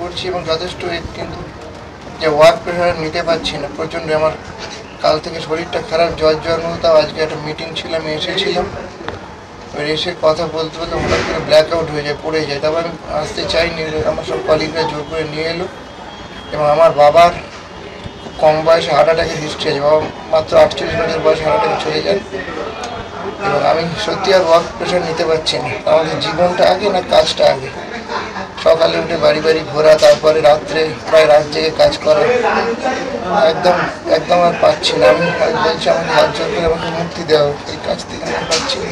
করছি এবং যথেষ্ট কিন্তু যে ওয়ার্ক প্রেশার নিতে পারছি না, প্রচণ্ড আমার কাল থেকে শরীরটা খারাপ, জ্বর মতো। আজকে একটা মিটিং ছিল, আমি এসেছিলাম, এবার এসে কথা বলতে বলতে হঠাৎ করে ব্ল্যাক আউট হয়ে যায়, পড়ে যায়। তারপর আমি আসতে চাইনি, আমার সব কলিগরা জোর করে নিয়ে এলো এবং আমার বাবার খুব কম বয়সে হার্ট অ্যাটাকের হিস্ট্রি আছে, বাবা মাত্র 48 বছর বয়সে হার্ট অ্যাটাকে চলে যায়। এবং আমি সত্যি আর ওয়ার্ক প্রেশার নিতে পারছি না। আমাদের জীবনটা আগে না কাজটা আগে, সকালে উঠে বাড়ি ঘোরা, তারপরে রাত্রে প্রায় রাত জেগে কাজ করা, একদম আর পাচ্ছি না। আমি বলছি আমাকে হাত জোর করে আমাকে মুক্তি দেওয়া, এই কাজ থেকে আমি পাচ্ছি না।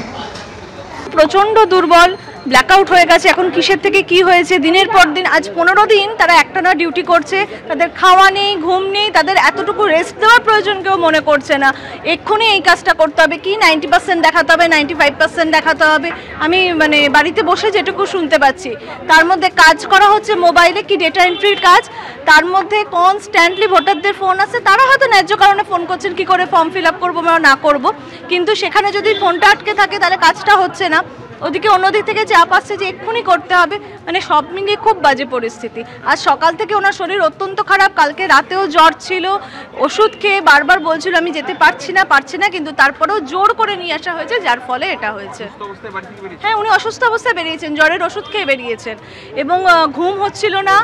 প্রচণ্ড দুর্বল, ব্ল্যাকআউট হয়ে গেছে। এখন কিসের থেকে কি হয়েছে, দিনের পর দিন, আজ 15 দিন তারা একটানা ডিউটি করছে, তাদের খাওয়া নেই, ঘুম নেই, তাদের এতটুকু রেস্ট দেওয়ার প্রয়োজন কেউ মনে করছে না। এক্ষুনি এই কাজটা করতে হবে, কি 90% দেখাতে হবে, 95% দেখাতে হবে। আমি মানে বাড়িতে বসে যেটুকু শুনতে পাচ্ছি, তার মধ্যে কাজ করা হচ্ছে মোবাইলে, কি ডেটা এন্ট্রির কাজ, তার মধ্যে কনস্ট্যান্টলি ভোটারদের ফোন আসছে, তারা হয়তো ন্যায্য কারণে ফোন করছেন কি করে ফর্ম ফিল আপ করবো বা না করবো, কিন্তু সেখানে যদি ফোনটা আটকে থাকে তাহলে কাজটা হচ্ছে না। ওদিকে অন্যদিক থেকে চাপ আসছে যে এক্ষুনি করতে হবে, মানে সব মিলিয়ে খুব বাজে পরিস্থিতি। আজ সকাল থেকে ওনার শরীর অত্যন্ত খারাপ, কালকে রাতেও জ্বর ছিল, ওষুধ খেয়ে বারবার বলছিল আমি যেতে পারছি না, কিন্তু তারপরেও জোর করে নিয়ে আসা হয়েছে, যার ফলে এটা হয়েছে। হ্যাঁ, উনি অসুস্থ অবস্থায় বেরিয়েছেন, জ্বরের ওষুধ খেয়ে বেরিয়েছেন এবং ঘুম হচ্ছিল না।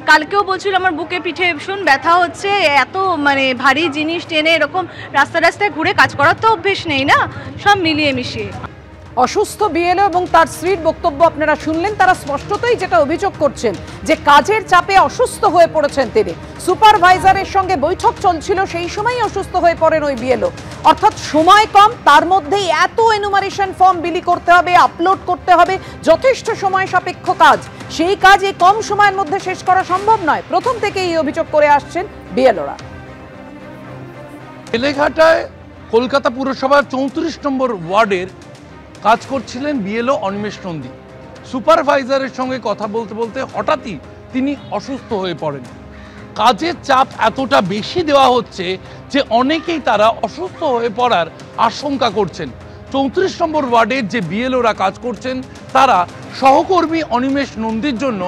কালকেও বলছিল আমার বুকে পিঠে ভীষণ ব্যথা হচ্ছে, এত মানে ভারী জিনিস টেনে এরকম রাস্তায় ঘুরে কাজ করার তো অভ্যেস নেই না, সব মিলিয়ে মিশিয়ে। অসুস্থ বিএলও এবং তার স্ত্রীর বক্তব্য আপনারা শুনলেন। তারা স্পষ্টতই যেটা অভিযোগ করছেন যে কাজের চাপে অসুস্থ হয়ে পড়েছেন তিনি। সুপারভাইজারের সঙ্গে বৈঠক চলছিল, সেই সময়ই অসুস্থ হয়ে পড়েন ওই বিএলও। অর্থাৎ সময় কম, তার মধ্যেই এত এনুমারেশন ফর্ম বিলি করতে হবে, আপলোড করতে হবে, যথেষ্ট সময় সাপেক্ষ কাজ। সেই কাজ এই কম সময়ের মধ্যে শেষ করা সম্ভব নয়। প্রথম থেকে এই অভিযোগ করে আসছেন বিএলওরা। বেলেঘাটায় কলকাতা পুরসভার 34 নম্বর ওয়ার্ডের কাজ করছিলেন বিএলও অনিমেষ নন্দী। সুপারভাইজারের সঙ্গে কথা বলতে বলতে হঠাৎই তিনি অসুস্থ হয়ে পড়েন। কাজের চাপ এতটা বেশি দেওয়া হচ্ছে যে অনেকেই তারা অসুস্থ হয়ে পড়ার আশঙ্কা করছেন। 34 নম্বর ওয়ার্ডের যে বিএলওরা কাজ করছেন তারা সহকর্মী অনিমেষ নন্দীর জন্য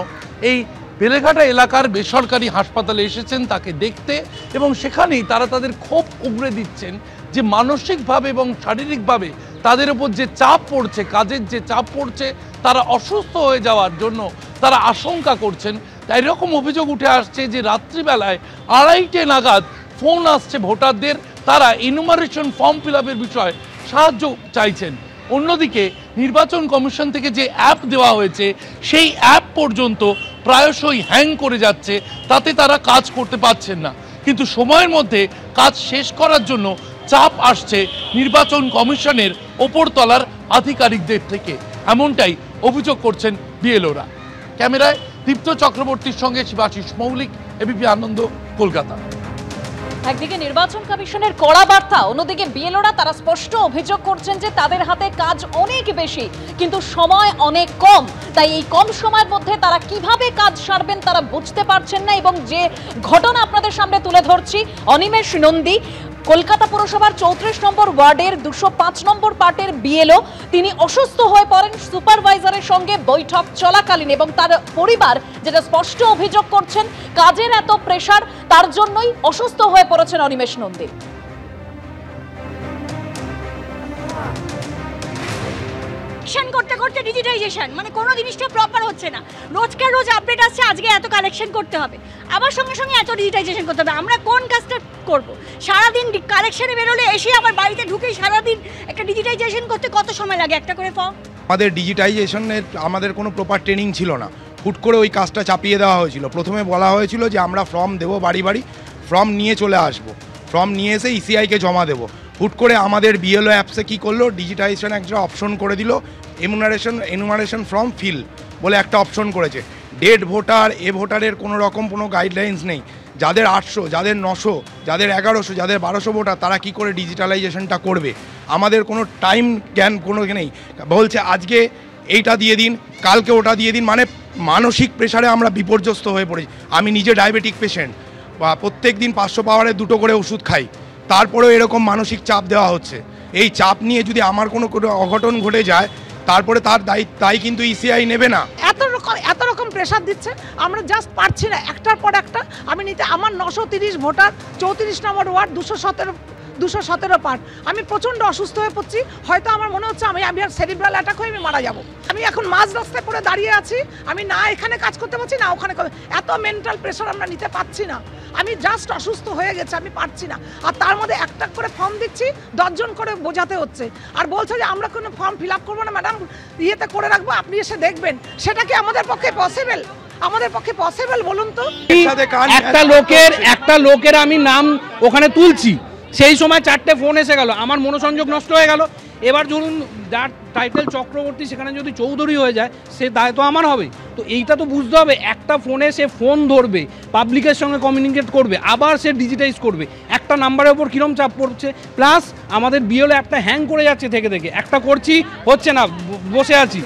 এই বেলেঘাটা এলাকার বেসরকারি হাসপাতালে এসেছেন তাকে দেখতে, এবং সেখানেই তারা তাদের ক্ষোভ উগরে দিচ্ছেন যে মানসিকভাবে এবং শারীরিকভাবে তাদের উপর যে চাপ পড়ছে, কাজের যে চাপ পড়ছে, তারা অসুস্থ হয়ে যাওয়ার জন্য তারা আশঙ্কা করছেন। তাই এরকম অভিযোগ উঠে আসছে যে রাত্রিবেলায় 2:30 নাগাদ ফোন আসছে ভোটারদের, তারা এনুমারেশন ফর্ম ফিল আপের বিষয়ে সাহায্য চাইছেন। অন্যদিকে নির্বাচন কমিশন থেকে যে অ্যাপ দেওয়া হয়েছে সেই অ্যাপ পর্যন্ত প্রায়শই হ্যাং করে যাচ্ছে, তাতে তারা কাজ করতে পারছেন না। কিন্তু সময়ের মধ্যে কাজ শেষ করার জন্য চাপ আসছে নির্বাচন কমিশনের ওপরতলার আধিকারিকদের থেকে, এমনটাই অভিযোগ করছেন বিএলওরা। ক্যামেরায় দীপ্ত চক্রবর্তীর সঙ্গে শিবাশিস মৌলিক, এবিপি আনন্দ, কলকাতা। একদিকে নির্বাচন কমিশনের কড়া বার্তা, অন্যদিকে বিএলওরা তারা স্পষ্ট অভিযোগ করছেন যে তাদের হাতে কাজ অনেক বেশি কিন্তু সময় অনেক কম। তাই এই কম সময়ের মধ্যে তারা কিভাবে কাজ সারবেন তারা বুঝতে পারছেন না। এবং যে ঘটনা আপনাদের সামনে তুলে ধরছি, অনিমেষ নন্দী কলকাতা পুরসভার 34 নম্বর ওয়ার্ডের 205 নম্বর পার্টের বিএলও, তিনি অসুস্থ হয়ে পড়েন সুপারভাইজারের সঙ্গে বৈঠক চলাকালীন, এবং তার পরিবার যেটা স্পষ্ট অভিযোগ করছেন কাজের এত প্রেসার, তার জন্যই অসুস্থ হয়ে পড়েছেন অনিমেষ নন্দী। করতে করতে ডিজিটাইজেশন মানে কোনো জিনিসটা প্রপার হচ্ছে না, রোজকার রোজ আপডেট আসছে, আজকে এত কালেকশন করতে হবে, আবার সঙ্গে সঙ্গে এত ডিজিটাইজেশন করতে হবে। আমরা কোন কাজটা করব? সারাদিন কালেকশনে বেরোলে এসে আবার বাড়িতে ঢুকেই সারাদিন একটা ডিজিটাইজেশন করতে কত সময় লাগে একটা করে ফর্ম? আমাদের ডিজিটাইজেশনের আমাদের কোনো প্রপার ট্রেনিং ছিল না, হুট করে ওই কাজটা চাপিয়ে দেওয়া হয়েছিল। প্রথমে বলা হয়েছিল যে আমরা ফর্ম দেবো বাড়ি ফর্ম নিয়ে চলে আসবো, ফর্ম নিয়ে এসে ইসিআইকে জমা দেবো। হুট করে আমাদের বিএলও অ্যাপসে কী করলো, ডিজিটাইজেশন একটা অপশন করে দিল, এনুমারেশন ফর্ম ফিল বলে একটা অপশন করেছে। ডেড ভোটার, ভোটারের কোনো রকম কোনো গাইডলাইন্স নেই। যাদের 800, যাদের 900, যাদের 1100, যাদের 1200 ভোটার, তারা কি করে ডিজিটালাইজেশনটা করবে? আমাদের কোনো টাইম জ্ঞান কোনো নেই। বলছে আজকে এইটা দিয়ে দিন, কালকে ওটা দিয়ে দিন, মানে মানসিক প্রেশারে আমরা বিপর্যস্ত হয়ে পড়ি। আমি নিজে ডায়াবেটিক পেশেন্ট, বা প্রত্যেক দিন 500 পাওয়ারের 2টো করে ওষুধ খাই, তারপরেও এরকম মানসিক চাপ দেওয়া হচ্ছে। এই চাপ নিয়ে যদি আমার কোনো অঘটন ঘটে যায় তারপরে তার দায়ী কিন্তু ইসিআই নেবে না। এত রকম প্রেশার দিচ্ছে, আমরা জাস্ট পারছি না, একটার পর একটা আমি নিতে। আমার 930 ভোটার, 34 নম্বর ওয়ার্ড, 217 পার্ট। আমি প্রচণ্ড অসুস্থ হয়ে পড়ছি, হয়তো আমার মনে হচ্ছে আমি আর সেরিব্রাল অ্যাটাক হয়ে আমি মারা যাব। আমি এখন মাঝ রাস্তায় পড়ে দাঁড়িয়ে আছি, আমি না এখানে কাজ করতে পারছি না ওখানে, এত মেন্টাল প্রেশার আমরা নিতে পারছি না। আমি জাস্ট অসুস্থ হয়ে গেছে, আমি পারছি না। আর তার মধ্যে একটা করে ফর্ম দিচ্ছি, 10 জন করে বোঝাতে হচ্ছে, আর বলছে যে আমরা কোনো ফর্ম ফিল আপ করবো না ম্যাডাম, ইয়েতে করে রাখবো, আপনি এসে দেখবেন। সেটা কি আমাদের পক্ষে পসিবল? আমাদের পক্ষে পসিবল বলুন তো? একটা লোকের আমি নাম ওখানে তুলছি, সেই সময় 4টে ফোন এসে গেল, আমার মনোসংযোগ নষ্ট হয়ে গেল। এবার ধরুন যার টাইটেল চক্রবর্তী সেখানে যদি চৌধুরী হয়ে যায়, সে দায় তো আমার হবে। তো এইটা তো বুঝতে হবে, একটা ফোনে সে ফোন ধরবে, পাবলিকের সঙ্গে কমিউনিকেট করবে, আবার সে ডিজিটাইজ করবে, একটা নাম্বারের ওপর কীরকম চাপ পড়ছে। প্লাস আমাদের বিএলও একটা হ্যাং করে যাচ্ছে থেকে, একটা করছি হচ্ছে না, বসে আছি।